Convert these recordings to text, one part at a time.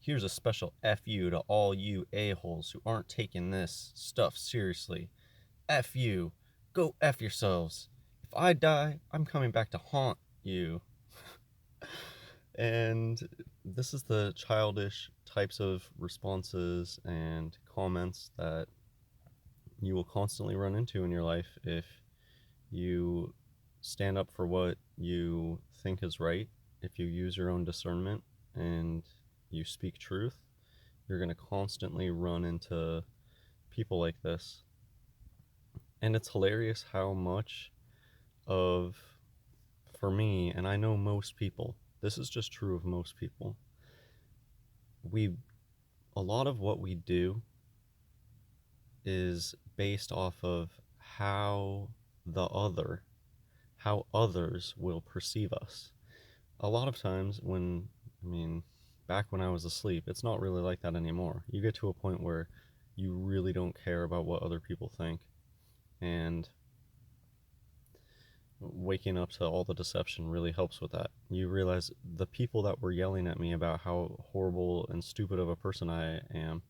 Here's a special F you to all you a-holes who aren't taking this stuff seriously. F you. Go F yourselves. If I die, I'm coming back to haunt you. And this is the childish types of responses and comments that you will constantly run into in your life if you stand up for what you think is right, if you use your own discernment and you speak truth. You're going to constantly run into people like this. And it's hilarious how much of, for me, and I know most people, this is just true of most people, a lot of what we do is based off of how how others will perceive us. A lot of times back when I was asleep, it's not really like that anymore. You get to a point where you really don't care about what other people think. And waking up to all the deception really helps with that. You realize the people that were yelling at me about how horrible and stupid of a person I am,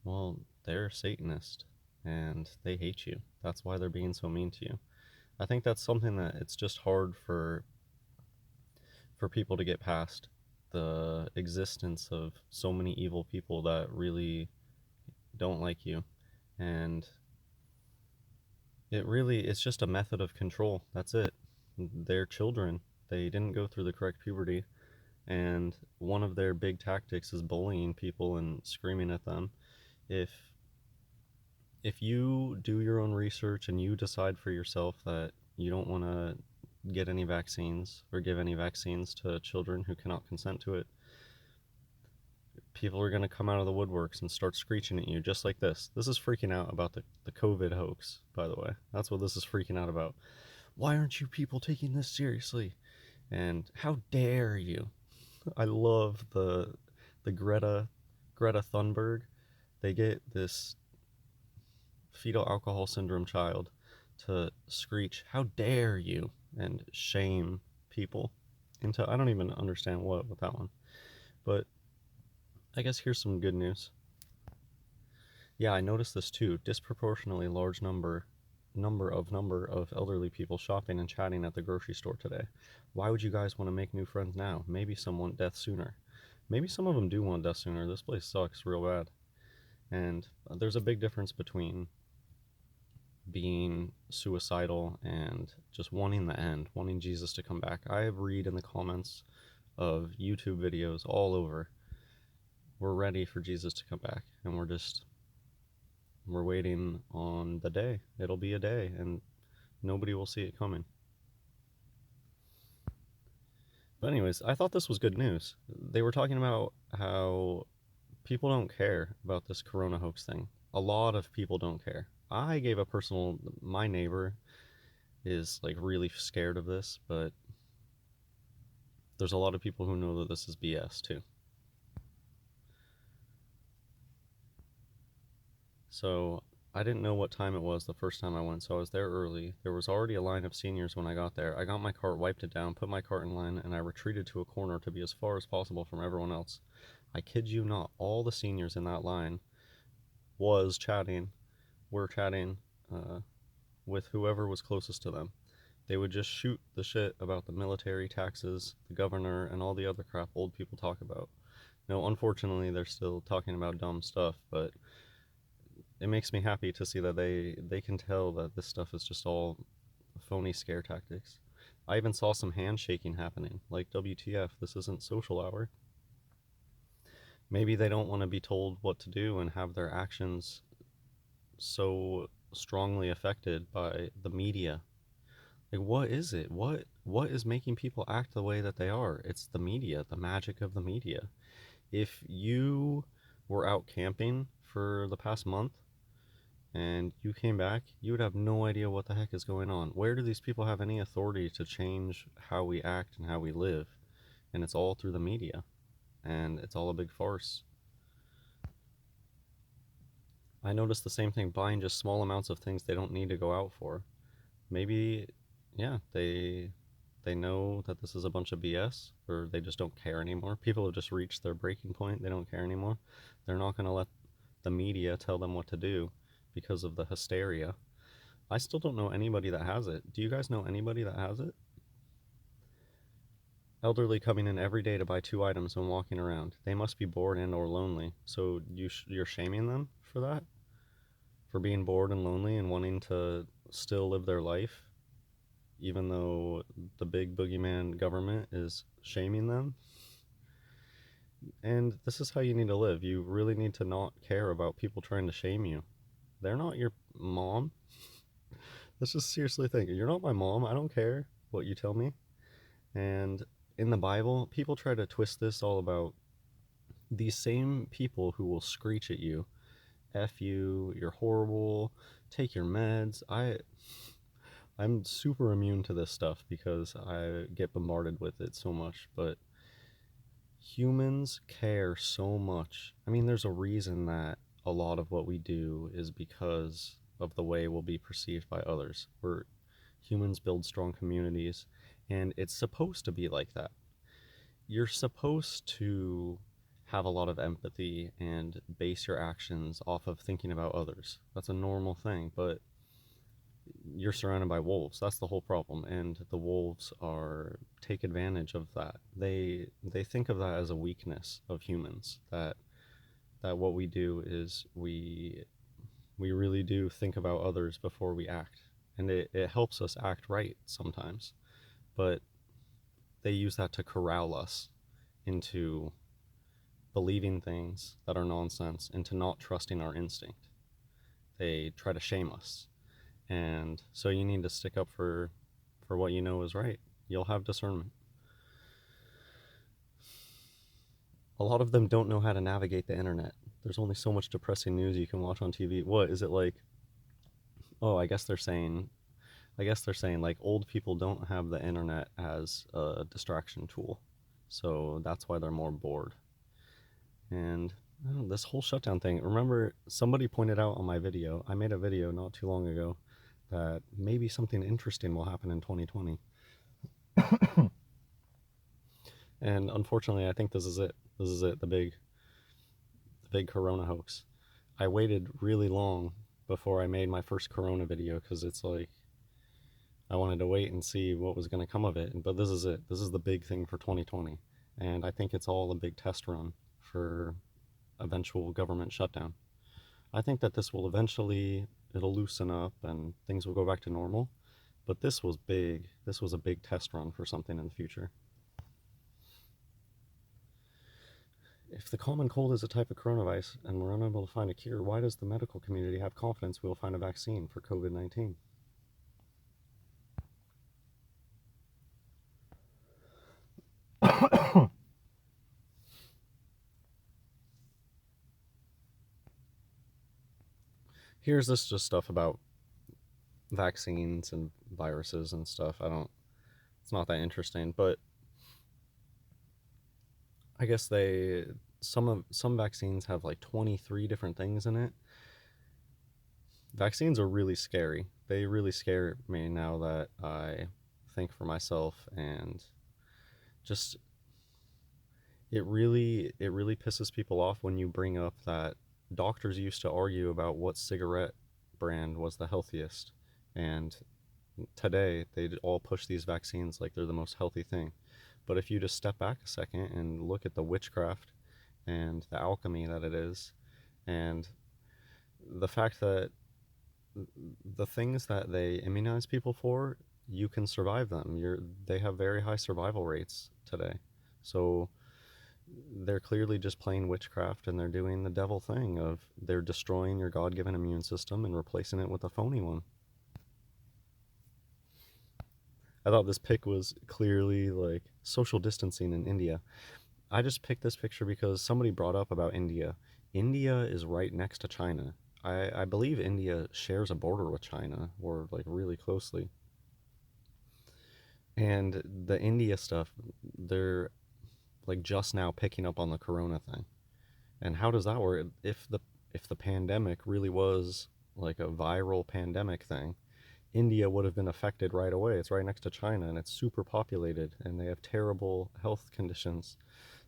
well, they're Satanist and they hate you. That's why they're being so mean to you. I think that's something that it's just hard for people to get past, the existence of so many evil people that really don't like you. And it's just a method of control. That's it. They're children. They didn't go through the correct puberty, and one of their big tactics is bullying people and screaming at them. If you do your own research and you decide for yourself that you don't want to get any vaccines or give any vaccines to children who cannot consent to it, people are going to come out of the woodworks and start screeching at you just like this. This is freaking out about the COVID hoax, by the way. That's what this is freaking out about. Why aren't you people taking this seriously? And how dare you? I love the Greta Thunberg. They get this fetal alcohol syndrome child to screech, "How dare you?" and shame people into, I don't even understand what with that one. But I guess here's some good news. Yeah, I noticed this too. Disproportionately large number of elderly people shopping and chatting at the grocery store today. Why would you guys want to make new friends now? Maybe some want death sooner. Maybe some of them do want death sooner. This place sucks real bad. And there's a big difference between being suicidal and just wanting the end, wanting Jesus to come back. I have read in the comments of YouTube videos all over, we're ready for Jesus to come back, and we're waiting on the day. It'll be a day, and nobody will see it coming. But anyways, I thought this was good news. They were talking about how people don't care about this corona hoax thing. A lot of people don't care. I gave a personal, my neighbor is like really scared of this, but there's a lot of people who know that this is BS too. So I didn't know what time it was the first time I went, so I was there early. There was already a line of seniors when I got there. I got my cart, wiped it down, put my cart in line, and I retreated to a corner to be as far as possible from everyone else. I kid you not, all the seniors in that line were chatting uh, with whoever was closest to them. They would just shoot the shit about the military, taxes, the governor, and all the other crap old people talk about. No, unfortunately, they're still talking about dumb stuff, but it makes me happy to see that they can tell that this stuff is just all phony scare tactics. I even saw some handshaking happening, like WTF, this isn't social hour. Maybe they don't want to be told what to do and have their actions so strongly affected by the media. Like, what is it? What is making people act the way that they are? It's the media, the magic of the media. If you were out camping for the past month and you came back, you would have no idea what the heck is going on. Where do these people have any authority to change how we act and how we live? And it's all through the media, and it's all a big farce. I noticed the same thing, buying just small amounts of things they don't need to go out for. Maybe, yeah, They know that this is a bunch of BS, or they just don't care anymore. People have just reached their breaking point. They don't care anymore. They're not going to let the media tell them what to do because of the hysteria. I still don't know anybody that has it. Do you guys know anybody that has it? Elderly coming in every day to buy 2 items and walking around. They must be bored and or lonely. So you're shaming them for that? For being bored and lonely and wanting to still live their life, even though the big boogeyman government is shaming them? And this is how you need to live. You really need to not care about people trying to shame you. They're not your mom. Let's just seriously think. You're not my mom. I don't care what you tell me. And in the Bible, people try to twist this all about these same people who will screech at you, F you, you're horrible, take your meds. I'm super immune to this stuff because I get bombarded with it so much, but humans care so much. I mean, there's a reason that a lot of what we do is because of the way we'll be perceived by others. Humans build strong communities, and it's supposed to be like that. You're supposed to have a lot of empathy and base your actions off of thinking about others. That's a normal thing, but you're surrounded by wolves. That's the whole problem, and the wolves are take advantage of that. They think of that as a weakness of humans. That what we do is we really do think about others before we act, and it helps us act right sometimes, but they use that to corral us into believing things that are nonsense, into not trusting our instinct. They try to shame us. And so you need to stick up for what you know is right. You'll have discernment. A lot of them don't know how to navigate the internet. There's only so much depressing news you can watch on TV. What is it like? Oh, I guess they're saying like old people don't have the internet as a distraction tool. So that's why they're more bored. And this whole shutdown thing, remember somebody pointed out on my video, I made a video not too long ago, that maybe something interesting will happen in 2020. And unfortunately, I think this is it. This is it, the big corona hoax. I waited really long before I made my first corona video because it's like I wanted to wait and see what was going to come of it. But this is it. This is the big thing for 2020. And I think it's all a big test run for eventual government shutdown. I think that this will eventually, it'll loosen up and things will go back to normal. But this was big. This was a big test run for something in the future. If the common cold is a type of coronavirus and we're unable to find a cure, why does the medical community have confidence we will find a vaccine for COVID-19? Here's this just stuff about vaccines and viruses and stuff. It's not that interesting, but I guess some vaccines have like 23 different things in it. Vaccines are really scary. They really scare me now that I think for myself, and just it really pisses people off when you bring up that doctors used to argue about what cigarette brand was the healthiest, and today they all push these vaccines like they're the most healthy thing. But if you just step back a second and look at the witchcraft and the alchemy that it is, and the fact that the things that they immunize people for, you can survive them. They have very high survival rates today. So they're clearly just playing witchcraft, and they're doing the devil thing of they're destroying your God-given immune system and replacing it with a phony one. I thought this pic was clearly like social distancing in India. I just picked this picture because somebody brought up about India. India is right next to China. I believe India shares a border with China, or like really closely. And the India stuff, they're like just now picking up on the corona thing. And how does that work? If the pandemic really was like a viral pandemic thing, India would have been affected right away. It's right next to China and it's super populated and they have terrible health conditions.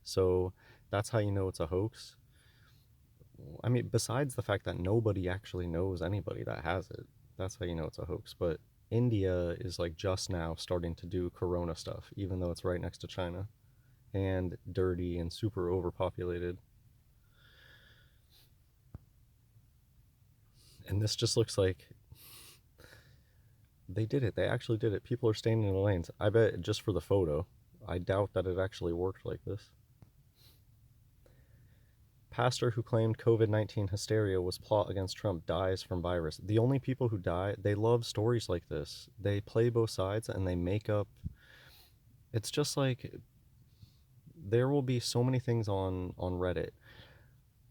So that's how you know it's a hoax. I mean, besides the fact that nobody actually knows anybody that has it, that's how you know it's a hoax. But India is like just now starting to do corona stuff, even though it's right next to China and dirty and super overpopulated. And this just looks like they did it. They actually did it. People are standing in the lanes. I bet just for the photo. I doubt that it actually worked like this. Pastor who claimed COVID-19 hysteria was plot against Trump dies from virus. The only people who die, they love stories like this. They play both sides and they make up. It's just like there will be so many things on Reddit.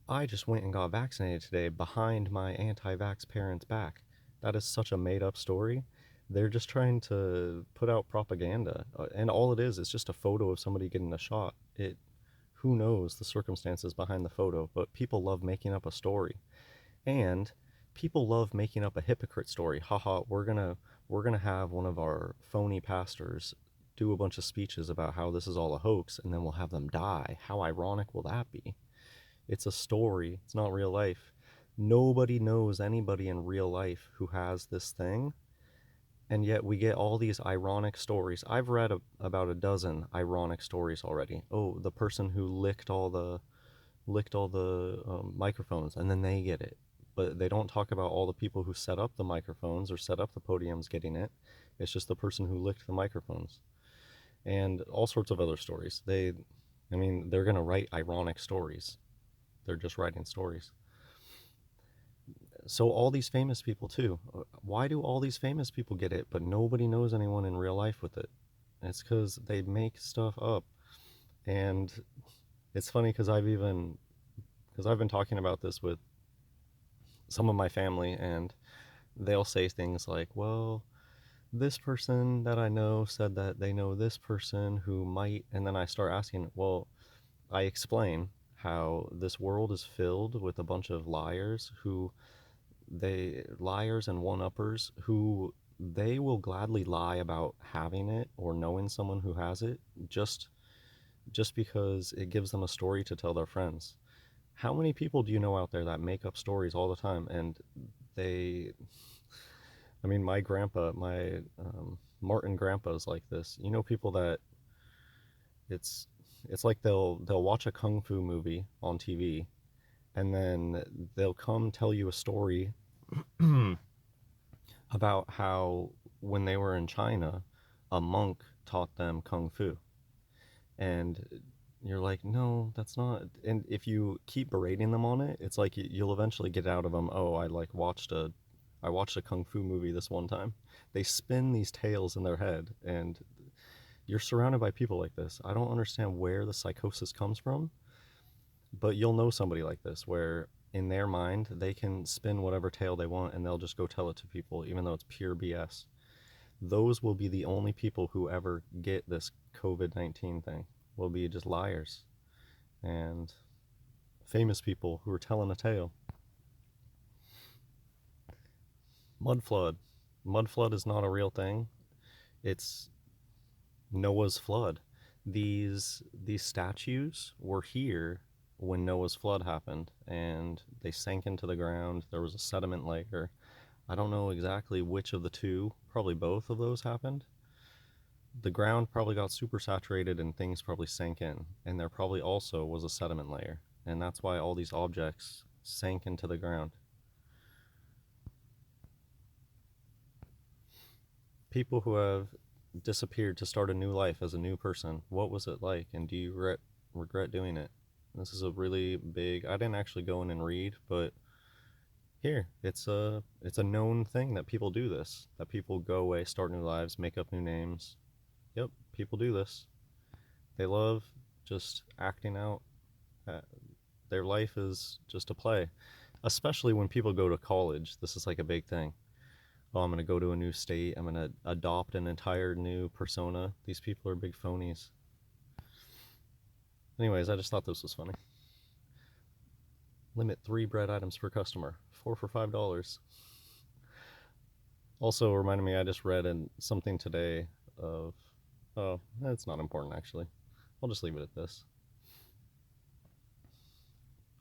I just went and got vaccinated today behind my anti-vax parents' back. That is such a made-up story. They're just trying to put out propaganda, and all it is just a photo of somebody getting a shot. It Who knows the circumstances behind the photo, but people love making up a story. And people love making up a hypocrite story. Haha, we're gonna have one of our phony pastors do a bunch of speeches about how this is all a hoax, and then we'll have them die. How ironic will that be? It's a story, it's not real life. Nobody knows anybody in real life who has this thing, and yet we get all these ironic stories. I've read about a dozen ironic stories already. Oh, the person who licked all the microphones, and then they get it. But they don't talk about all the people who set up the microphones or set up the podiums getting it. It's just the person who licked the microphones, and all sorts of other stories. I mean, they're gonna write ironic stories. They're just writing stories. So all these famous people too. Why do all these famous people get it, but nobody knows anyone in real life with it? It's because they make stuff up, and it's funny because I've been talking about this with some of my family, and they'll say things like, "Well, this person that I know said that they know this person who might," and then I start asking, "Well, I explain how this world is filled with a bunch of liars and one-uppers who they will gladly lie about having it or knowing someone who has it just because it gives them a story to tell their friends. How many people do you know out there that make up stories all the time? And they, I mean, my grandpa, my Martin grandpa's like this. You know, people that it's it's like they'll watch a kung fu movie on TV and then they'll come tell you a story about how when they were in China, a monk taught them kung fu. And you're like, no, that's not. And if you keep berating them on it, it's like you'll eventually get out of them. Oh, I watched a kung fu movie this one time. They spin these tales in their head, and you're surrounded by people like this. I don't understand where the psychosis comes from, but you'll know somebody like this where in their mind they can spin whatever tale they want and they'll just go tell it to people even though it's pure BS. Those will be the only people who ever get this COVID-19 thing. Will be just liars and famous people who are telling a tale. Mud flood. Mud flood is not a real thing. It's Noah's flood. These statues were here when Noah's flood happened and they sank into the ground. There was a sediment layer. I don't know exactly which of the two, probably both of those happened. The ground probably got super saturated and things probably sank in, and there probably also was a sediment layer, and that's why all these objects sank into the ground. People who have disappeared to start a new life as a new person, what was it like, and do you regret doing it? This is a really big. I didn't actually go in and read, but here it's a known thing that people do this. That people go away, start new lives, make up new names. Yep, people do this. They love just acting out. Uh, their life is just a play. Especially when people go to college, this is like a big thing. Oh, I'm gonna go to a new state. I'm gonna adopt an entire new persona. These people are big phonies. Anyways, I just thought this was funny. Limit 3 bread items per customer. 4 for $5. Also reminded me, I just read something today of, oh, that's not important actually. I'll just leave it at this.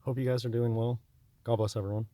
Hope you guys are doing well. God bless everyone.